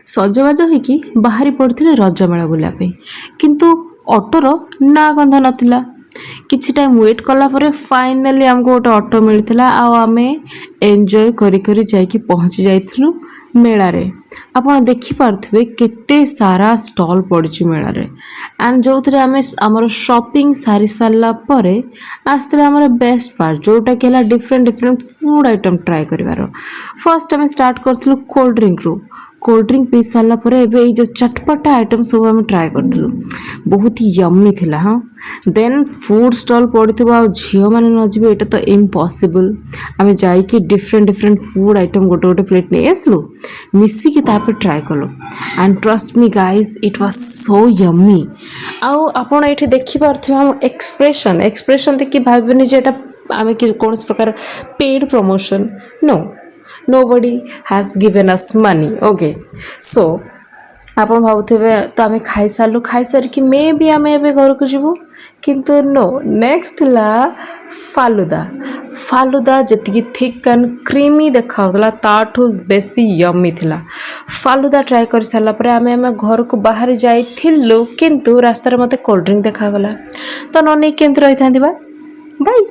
ସଜବାଜ ହେଇକି ବାହାରି ପଡ଼ିଥିଲେ ରଜମେଳା ବୁଲିବା ପାଇଁ, କିନ୍ତୁ ଅଟୋର ନାଁ ଗନ୍ଧ ନଥିଲା। କିଛି ଟାଇମ୍ ୱେଟ୍ କଲା ପରେ ଫାଇନାଲି ଆମକୁ ଗୋଟେ ଅଟୋ ମିଳିଥିଲା, ଆଉ ଆମେ ଏନ୍ଜୟ କରି କରି ଯାଇକି ପହଞ୍ଚି ଯାଇଥିଲୁ ମେଳାରେ। ଆପଣ ଦେଖିପାରୁଥିବେ କେତେ ସାରା ଷ୍ଟଲ୍ ପଡ଼ିଛି ମେଳାରେ, ଆଣ୍ଡ ଯେଉଁଥିରେ ଆମେ ଆମର ସପିଂ ସାରି ସାରିଲା ପରେ ଆସିଥିଲା ଆମର ବେଷ୍ଟ ପାର୍ଟ, ଯେଉଁଟାକି ହେଲା different different food item try କରିବାର। ଫାର୍ଷ୍ଟ ଆମେ ଷ୍ଟାର୍ଟ କରିଥିଲୁ କୋଲ୍ଡ ଡ୍ରିଙ୍କରୁ। କୋଲ୍ଡ ଡ୍ରିଙ୍କ ପିଇ ସାରିଲା ପରେ ଏବେ ଏଇ ଯେଉଁ ଚଟପଟା ଆଇଟମ୍ ସବୁ ଆମେ ଟ୍ରାଏ କରିଥିଲୁ, ବହୁତ ୟମ୍ମି ଥିଲା। ହଁ, ଦେନ୍ ଫୁଡ଼୍ ଷ୍ଟଲ୍ ପଡ଼ିଥିବ ଆଉ ଝିଅମାନେ ନ ଯିବେ ଏଇଟା ତ ଇମ୍ପସିବଲ୍। ଆମେ ଯାଇକି ଡିଫରେଣ୍ଟ ଡିଫରେଣ୍ଟ ଫୁଡ଼୍ ଆଇଟମ୍ ଗୋଟେ ଗୋଟେ ପ୍ଲେଟ୍ ନେଇ ଆସିଲୁ, ମିଶିକି ତାପରେ ଟ୍ରାଏ କଲୁ, ଆଣ୍ଡ ଟ୍ରଷ୍ଟ ମି guys it was show yummy. ଆଉ ଆପଣ ଏଇଠି ଦେଖିପାରୁଥିବେ ଆମ ଏକ୍ସପ୍ରେସନ୍ ଦେଖି ଭାବିବେନି ଯେ ଏଇଟା ଆମେ କୌଣସି ପ୍ରକାର paid promotion. No, nobody has given us money. Okay, so ଆପଣ ଭାବୁଥିବେ ତ ଆମେ ଖାଇସାରିକି ମେ ବି ଆମେ ଏବେ ଘରକୁ ଯିବୁ, କିନ୍ତୁ ନୋ, ନେକ୍ସଟ ଥିଲା ଫାଲୁଦା ଯେତିକି ଥିକ୍ ଆଣ୍ଡ କ୍ରିମି ଦେଖାହେଉଥିଲା ତାଠୁ ବେଶୀ ୟମ୍ମି ଥିଲା। ଫାଲୁଦା ଟ୍ରାଏ କରିସାରିଲା ପରେ ଆମେ ଘରକୁ ବାହାରି ଯାଇଥିଲୁ, କିନ୍ତୁ ରାସ୍ତାରେ ମୋତେ କୋଲ୍ଡ ଡ୍ରିଙ୍କ ଦେଖାଗଲା, ତ ନ ନେଇକି କେମିତି ରହିଥାନ୍ତି ବା। ବାଇ।